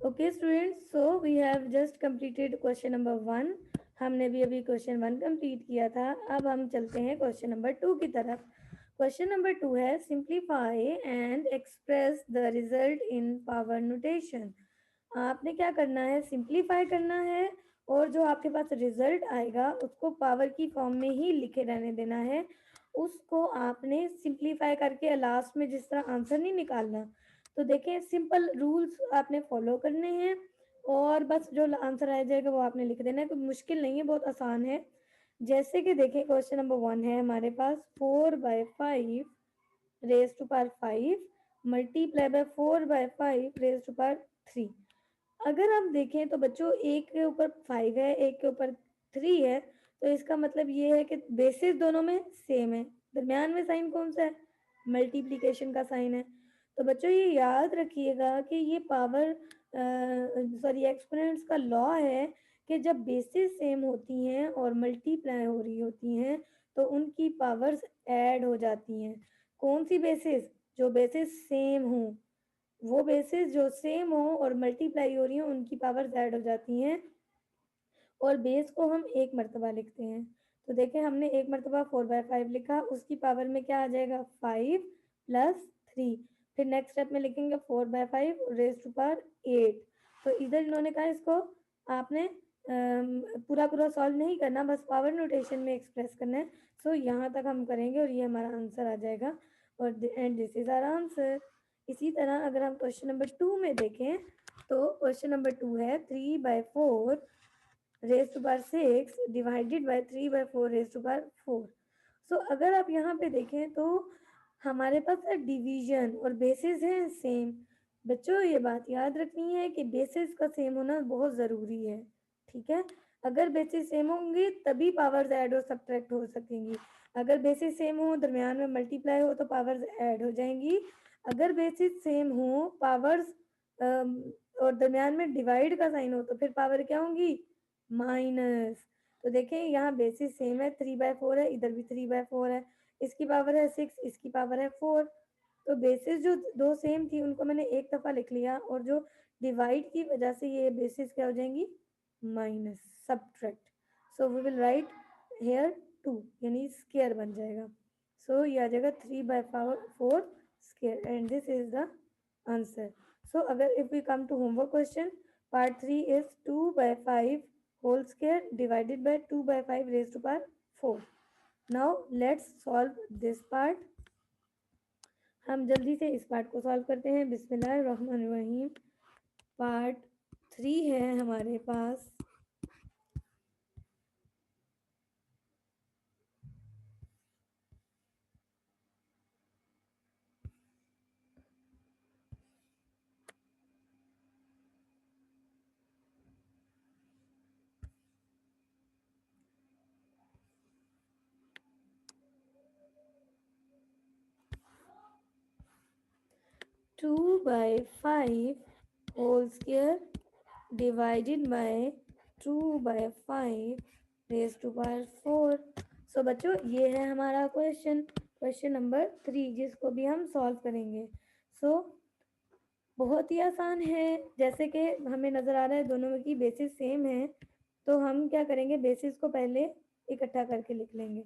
Okay students, so we have just completed question number 1। हमने भी अभी क्वेश्चन 1 कंप्लीट किया था। अब हम चलते हैं क्वेश्चन नंबर 2 की तरफ। क्वेश्चन नंबर 2 है simplify and express the result in power notation. आपने क्या करना है, सिंप्लीफाई करना है और जो आपके पास रिजल्ट आएगा उसको पावर की फॉर्म में ही लिखे रहने देना है। उसको आपने सिंप्लीफाई करके लास्ट में जिस तरह आंसर नहीं निकालना। तो देखें, सिंपल रूल्स आपने फॉलो करने हैं और बस जो आंसर आ जाएगा वो आपने लिख देना है। कोई मुश्किल नहीं है, बहुत आसान है। जैसे कि देखें, क्वेश्चन नंबर 1 है हमारे पास 4/5 raise to power 5 multiply by 4/5 raise to power 3। अगर आप देखें तो बच्चों, एक के ऊपर 5 है, एक के ऊपर 3 है, तो इसका मतलब ये है कि बेसिस दोनों में सेम है। दरमियान में साइन कौन सा है? मल्टीप्लिकेशन का साइन है। तो बच्चों ये याद रखिएगा कि ये पावर सॉरी एक्सपोनेंट्स का लॉ है कि जब बेसिस सेम होती हैं और मल्टीप्लाई हो रही होती हैं तो उनकी पावर्स ऐड हो जाती हैं। कौन सी बेसिस? जो बेसिस सेम हो, वो बेसिस जो सेम हो और मल्टीप्लाई हो रही हो उनकी पावर्स ऐड हो जाती हैं। और बेस को हम एक मर्तबा लिखते हैं। तो देखें, हमने एक मर्तबा 4/5 लिखा, उसकी पावर में क्या आ जाएगा? 5 प्लस 3। फिर नेक्स्ट स्टेप में लिखेंगे 4/5 रेज टू पावर 8। तो इधर इन्होंने कहा इसको आपने पूरा पूरा सॉल्व नहीं करना, बस पावर नोटेशन में एक्सप्रेस करना है। सो यहाँ तक हम करेंगे और ये हमारा आंसर आ जाएगा। और and this is our answer. इसी तरह अगर हम क्वेश्चन नंबर 2 में देखें तो क्वेश्चन नंबर 2 है 3/4 raise to power 6 divided by 3/4 raise to power 4। So अगर आप यहाँ पे देखें तो हमारे पास है डिवीजन और बेसिस है सेम। बच्चों ये बात याद रखनी है कि बेसिस का सेम होना बहुत ज़रूरी है। ठीक है, अगर बेसिस सेम होंगी तभी पावर्स ऐड और सब्ट्रैक्ट हो सकेंगी। अगर बेसिस सेम हो, दरमियान में मल्टीप्लाई हो, तो पावर्स ऐड हो जाएंगी। अगर बेसिस सेम हो, पावर्स और दरमियान में डिवाइड का साइन हो, तो फिर पावर क्या होंगी? माइनस। तो देखें, यहाँ बेसिस सेम है, 3/4 है, इधर भी 3/4 है। इसकी पावर है 6, इसकी पावर है 4। तो बेसिस जो दो सेम थी उनको मैंने एक दफा लिख लिया और जो डिवाइड की वजह से ये बेसिस क्या हो जाएंगी? Minus, subtract. So we will write here 2, यानी स्केयर बन जाएगा। सो ये आ जाएगा 3/4 square and this is the answer. So अगर if we come to homework question, part 3 is 2/5 whole square divided by 2/5 raised to power 4. Now let's solve this part. हम जल्दी से इस पार्ट को सॉल्व करते हैं। बिस्मिल्लाहिर्रहमानिर्रहीम। पार्ट 3 है हमारे पास। 2/5 whole square divided by 2/5 raised to power 4। सो बच्चों ये है हमारा क्वेश्चन नंबर 3, जिसको भी हम सॉल्व करेंगे। सो बहुत ही आसान है। जैसे कि हमें नज़र आ रहा है दोनों की बेसिस सेम है, तो हम क्या करेंगे, बेसिस को पहले इकट्ठा करके लिख लेंगे।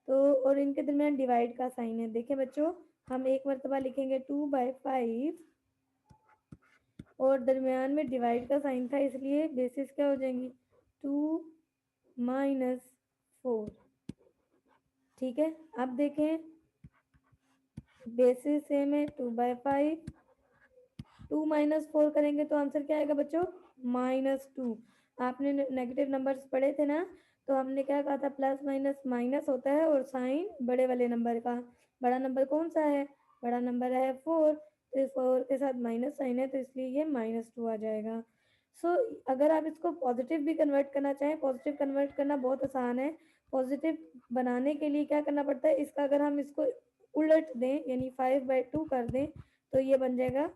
तो और इनके दरमियान डिवाइड का साइन है। देखें बच्चों, हम एक मरतबा लिखेंगे 2/5 और दरमियान में डिवाइड का साइन था, इसलिए बेसिस क्या हो जाएंगी? 2 माइनस 4। ठीक है, अब देखें बेसिस सेम है 2/5, 2 माइनस 4 करेंगे तो आंसर क्या आएगा बच्चों? -2। आपने नेगेटिव नंबर्स पढ़े थे ना, तो हमने क्या कहा था? प्लस माइनस माइनस होता है और साइन बड़े वाले नंबर का। बड़ा नंबर कौन सा है? बड़ा नंबर है 4। तो 4 के साथ माइनस साइन है, तो इसलिए ये -2 आ जाएगा। सो अगर आप इसको पॉजिटिव भी कन्वर्ट करना चाहें, पॉजिटिव कन्वर्ट करना बहुत आसान है। पॉजिटिव बनाने के लिए क्या करना पड़ता है, इसका अगर हम इसको उलट दें यानी 5/2 कर दें तो ये बन जाएगा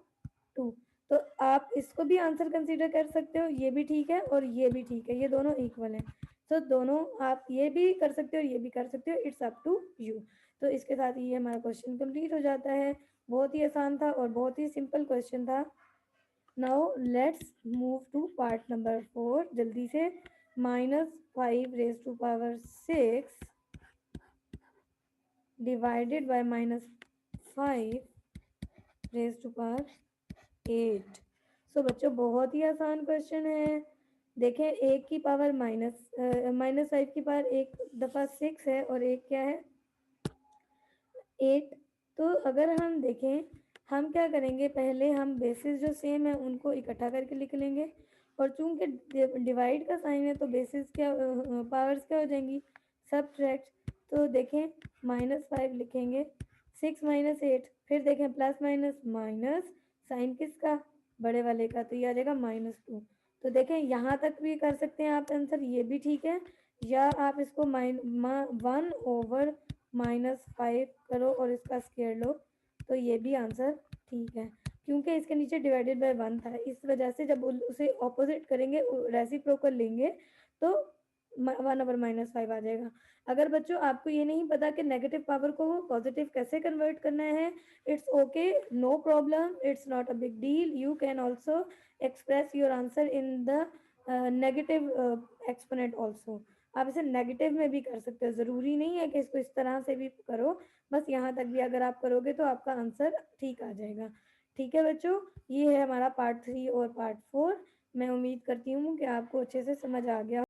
2। तो आप इसको भी आंसर कंसीडर कर सकते हो, ये भी ठीक है और ये भी ठीक है, ये दोनों इक्वल हैं। तो दोनों आप ये भी कर सकते हो और ये भी कर सकते हो, इट्स अप टू यू। तो इसके साथ ही ये हमारा क्वेश्चन कंप्लीट हो जाता है। बहुत ही आसान था और बहुत ही सिंपल क्वेश्चन था। Now let's move to part number 4 जल्दी से। -5 raised to power 6 divided by -5 raised to power 8। So बच्चों बहुत ही आसान क्वेश्चन है। देखें, एक की पावर -5 की पावर एक दफ़ा 6 है और एक क्या है 8। तो अगर हम देखें, हम क्या करेंगे, पहले हम बेसिस जो सेम है उनको इकट्ठा करके लिख लेंगे, और चूंकि डिवाइड का साइन है तो बेसिस क्या पावर्स क्या हो जाएंगी, सब्ट्रैक्ट। तो देखें, -5 लिखेंगे, 6 - 8, फिर देखें प्लस माइनस माइनस, साइन किसका, बड़े वाले का, तो ये आ जाएगा -2। तो देखें यहाँ तक भी कर सकते हैं आप आंसर, ये भी ठीक है। या आप इसको 1/5 करो और इसका स्क्वायर लो, तो ये भी आंसर ठीक है, क्योंकि इसके नीचे डिवाइडेड बाय 1 था, इस वजह से जब उसे ऑपोजिट करेंगे, रेसिप्रोकल लेंगे, तो 1/-5 आ जाएगा। अगर बच्चों आपको ये नहीं पता कि नेगेटिव पावर को पॉजिटिव कैसे कन्वर्ट करना है, it's okay, no problem, it's not a big deal, you can also express your answer in the negative exponent also. आप इसे नेगेटिव में भी कर सकते हो, ज़रूरी नहीं है कि इसको इस तरह से भी करो, बस यहाँ तक भी अगर आप करोगे तो आपका आंसर ठीक आ जाएगा। ठीक है बच्चों, ये है हमारा पार्ट 3 और पार्ट 4। मैं उम्मीद करती हूँ कि आपको अच्छे से समझ आ गया।